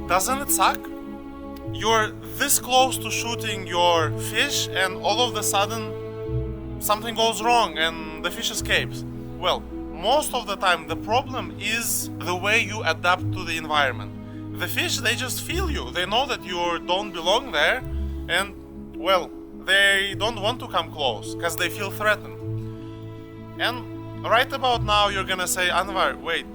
Doesn't it suck? You're this close to shooting your fish and all of a sudden something goes wrong and the fish escapes. Well, most of the time the problem is the way you adapt to the environment. The fish, they just feel you. They know that you don't belong there and, well, they don't want to come close because they feel threatened. And right about now you're gonna say, Anvar, wait,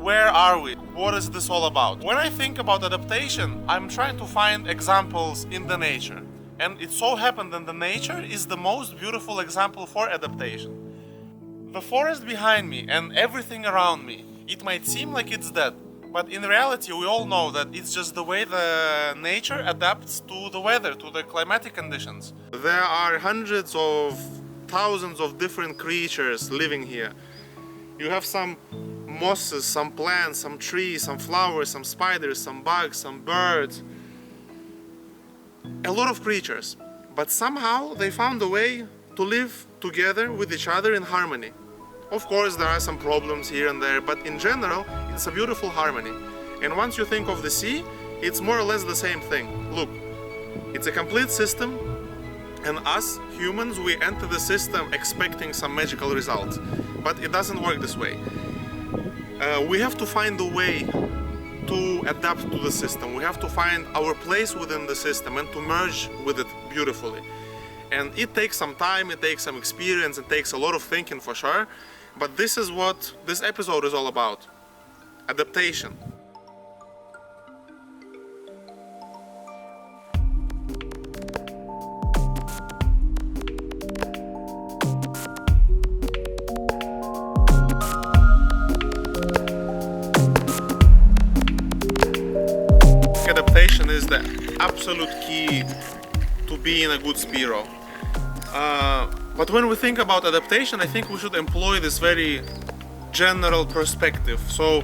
where are we? What is this all about? When I think about adaptation, I'm trying to find examples in the nature. And it so happened that the nature is the most beautiful example for adaptation. The forest behind me and everything around me, it might seem like it's dead, but in reality we all know that it's just the way the nature adapts to the weather, to the climatic conditions. There are hundreds of thousands of different creatures living here. You have some mosses, some plants, some trees, some flowers, some spiders, some bugs, some birds. A lot of creatures. But somehow they found a way to live together with each other in harmony. Of course, there are some problems here and there, but in general, it's a beautiful harmony. And once you think of the sea, it's more or less the same thing. Look, it's a complete system, and us, humans, we enter the system expecting some magical results. But it doesn't work this way. We have to find a way to adapt to the system. We have to find our place within the system and to merge with it beautifully. And it takes some time, it takes some experience, it takes a lot of thinking for sure. But this is what this episode is all about. Adaptation. Adaptation is the absolute key to being a good Spearo. But when we think about adaptation, I think we should employ this very general perspective. So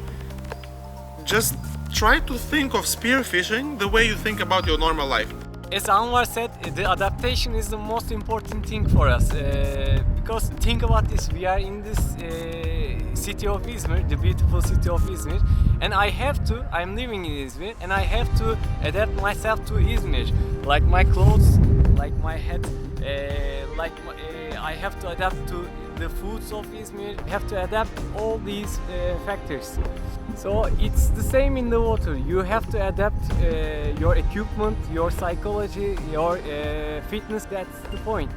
just try to think of spearfishing the way you think about your normal life. As Anwar said, the adaptation is the most important thing for us. Because think about this, we are in this city of Izmir, the beautiful city of Izmir, and I'm living in Izmir, and I have to adapt myself to Izmir. Like my clothes, like my hat, I have to adapt to the foods of Izmir. I have to adapt all these factors. So it's the same in the water. You have to adapt your equipment, your psychology, your fitness. That's the point.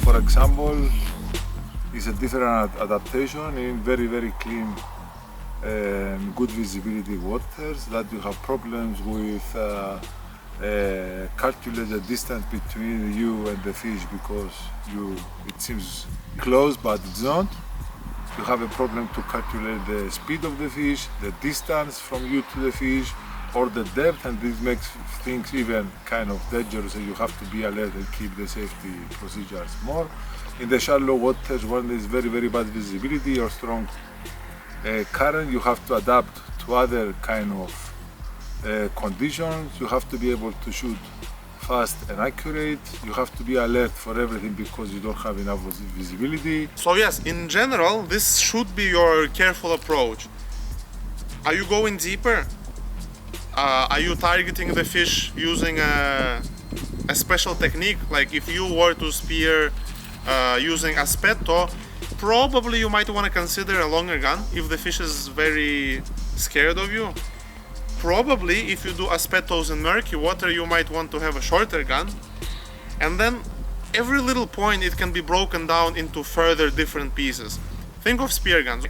For example, is a different adaptation in very, very clean and good visibility waters that you have problems with calculate the distance between you and the fish because it seems close but it's not. You have a problem to calculate the speed of the fish, the distance from you to the fish, or the depth, and this makes things even kind of dangerous, so you have to be alert and keep the safety procedures more. In the shallow waters, when there is very, very bad visibility or strong current, you have to adapt to other kind of conditions. You have to be able to shoot fast and accurate. You have to be alert for everything because you don't have enough visibility. So yes, in general, this should be your careful approach. Are you going deeper? Are you targeting the fish using a special technique? Like if you were to spear using aspetto, probably you might want to consider a longer gun if the fish is very scared of you. Probably if you do aspettos in murky water, you might want to have a shorter gun. And then every little point, it can be broken down into further different pieces. Think of spear guns.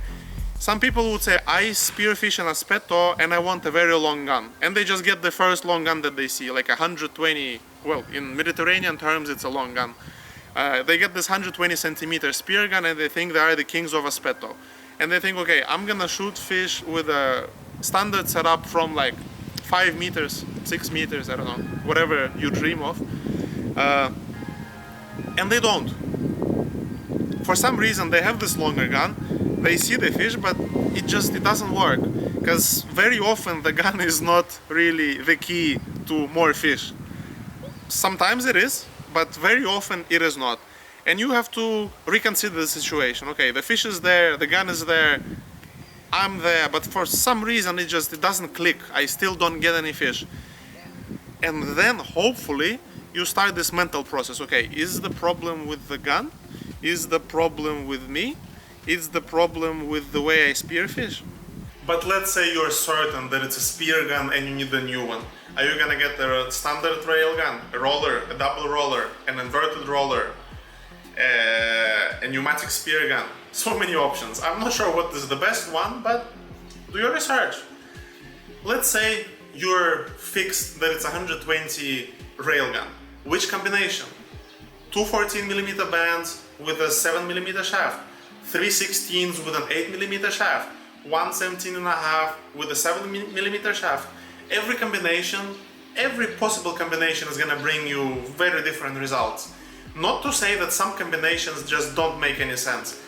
Some people would say, I spearfish an aspetto and I want a very long gun. And they just get the first long gun that they see, like 120, well, in Mediterranean terms, it's a long gun. They get this 120 centimeter spear gun and they think they are the kings of aspetto. And they think, okay, I'm gonna shoot fish with a standard setup from like 5 meters, 6 meters, I don't know, whatever you dream of. And they don't. For some reason, they have this longer gun, they see the fish, but it doesn't work. Because very often the gun is not really the key to more fish. Sometimes it is, but very often it is not. And you have to reconsider the situation. Okay, the fish is there, the gun is there, I'm there, but for some reason it doesn't click. I still don't get any fish. And then hopefully you start this mental process. Okay, is the problem with the gun? Is the problem with me? Is the problem with the way I spearfish? But let's say you're certain that it's a spear gun and you need a new one. Are you gonna get a standard rail gun, a roller, a double roller, an inverted roller, a pneumatic spear gun? So many options. I'm not sure what is the best one, but do your research. Let's say you're fixed that it's 120 rail gun. Which combination? Two 14mm bands with a 7mm shaft, 3 16s with an 8mm shaft, 1 17.5 with a 7mm shaft. Every combination, every possible combination is gonna bring you very different results. Not to say that some combinations just don't make any sense.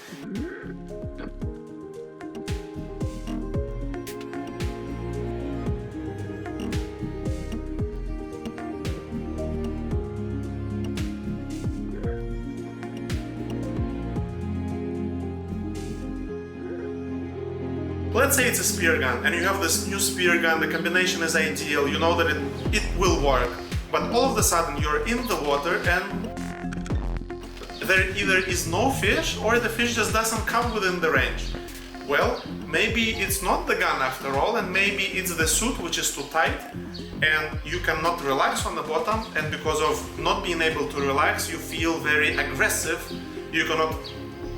Let's say it's a spear gun and you have this new spear gun, the combination is ideal, you know that it will work. But all of a sudden you're in the water and there either is no fish or the fish just doesn't come within the range. Well, maybe it's not the gun after all, and maybe it's the suit which is too tight and you cannot relax on the bottom, and because of not being able to relax you feel very aggressive. You cannot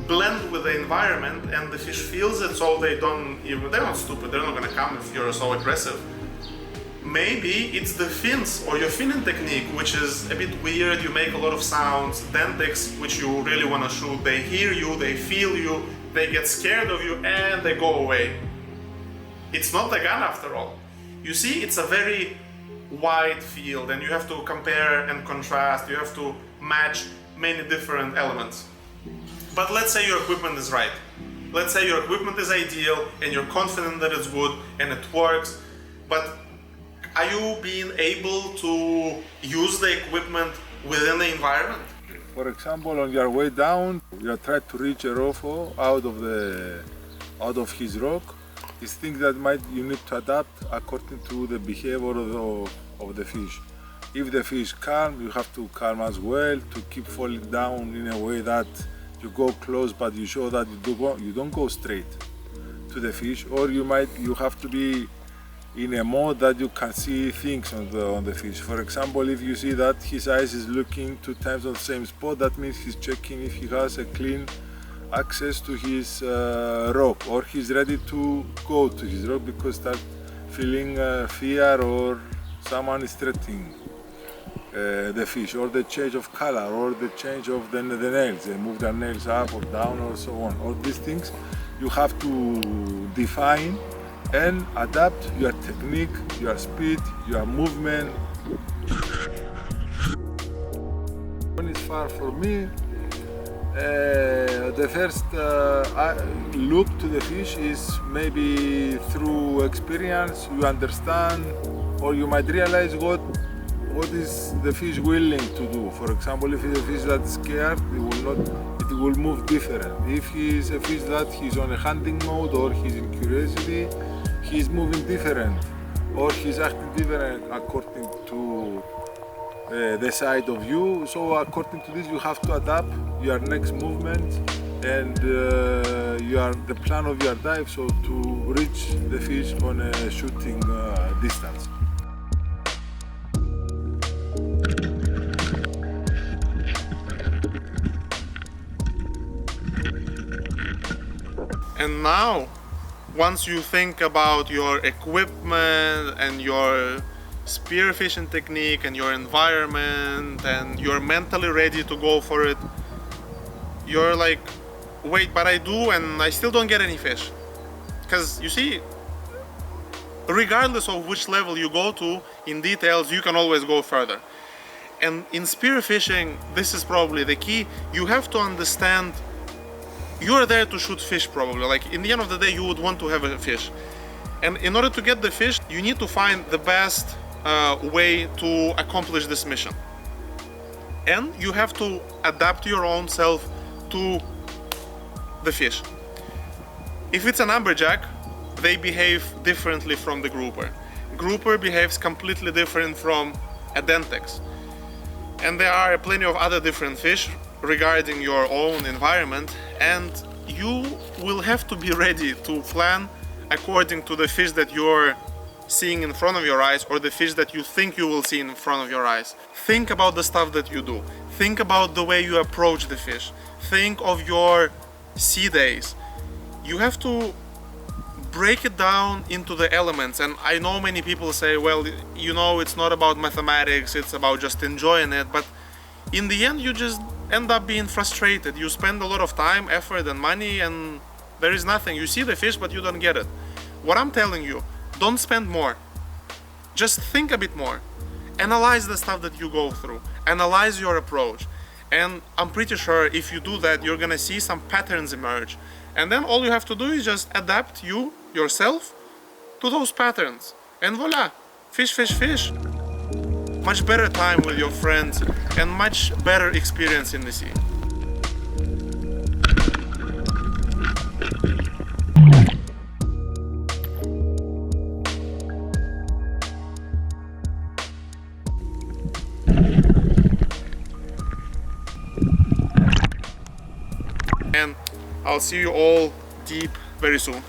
blend with the environment and the fish feels it, so they're not stupid, they're not gonna come if you're so aggressive. Maybe it's the fins or your finning technique, which is a bit weird. You make a lot of sounds, dentics, which you really want to shoot. They hear you, they feel you, they get scared of you and they go away. It's not the gun after all. You see, it's a very wide field and you have to compare and contrast. You have to match many different elements. But let's say your equipment is right. Let's say your equipment is ideal and you're confident that it's good and it works, but are you being able to use the equipment within the environment? For example, on your way down, you are trying to reach a rofo out of his rock. It's things that you need to adapt according to the behavior of the fish. If the fish calm, you have to calm as well to keep falling down in a way that you go close, but you show that you don't go straight to the fish, or you have to be in a mode that you can see things on the fish. For example, if you see that his eyes is looking 2 times on the same spot, that means he's checking if he has a clean access to his rock, or he's ready to go to his rock because start feeling fear or someone is threatening the fish, or the change of color, or the change of the nails, they move their nails up or down or so on. All these things you have to define and adapt your technique, your speed, your movement. When it's far from me, the first look to the fish is maybe through experience. You understand, or you might realize what is the fish willing to do. For example, if it's a fish that's scared, it will move different. If he is a fish that he's on a hunting mode or he's in curiosity, he's moving different or he's acting different according to the side of you. So according to this, you have to adapt your next movement and the plan of your dive, so to reach the fish on a shooting distance. And now, once you think about your equipment and your spearfishing technique and your environment and you're mentally ready to go for it, you're like, wait, but I do and I still don't get any fish. Because you see, regardless of which level you go to in details, you can always go further. And in spearfishing, this is probably the key. You have to understand you're there to shoot fish probably. Like in the end of the day, you would want to have a fish. And in order to get the fish, you need to find the best way to accomplish this mission. And you have to adapt your own self to the fish. If it's an amberjack, they behave differently from the grouper. Grouper behaves completely different from a dentex. And there are plenty of other different fish regarding your own environment, and you will have to be ready to plan according to the fish that you're seeing in front of your eyes or the fish that you think you will see in front of your eyes. Think about the stuff that you do. Think about the way you approach the fish. Think of your sea days. You have to break it down into the elements. And I know many people say, well, you know, it's not about mathematics, it's about just enjoying it. But in the end, you just end up being frustrated. You spend a lot of time, effort and money and there is nothing. You see the fish but you don't get it. What I'm telling you, don't spend more. Just think a bit more. Analyze the stuff that you go through. Analyze your approach. And I'm pretty sure if you do that, you're gonna see some patterns emerge. And then all you have to do is just adapt yourself to those patterns. And voila, fish, fish, fish. Much better time with your friends and much better experience in the sea. And I'll see you all deep very soon.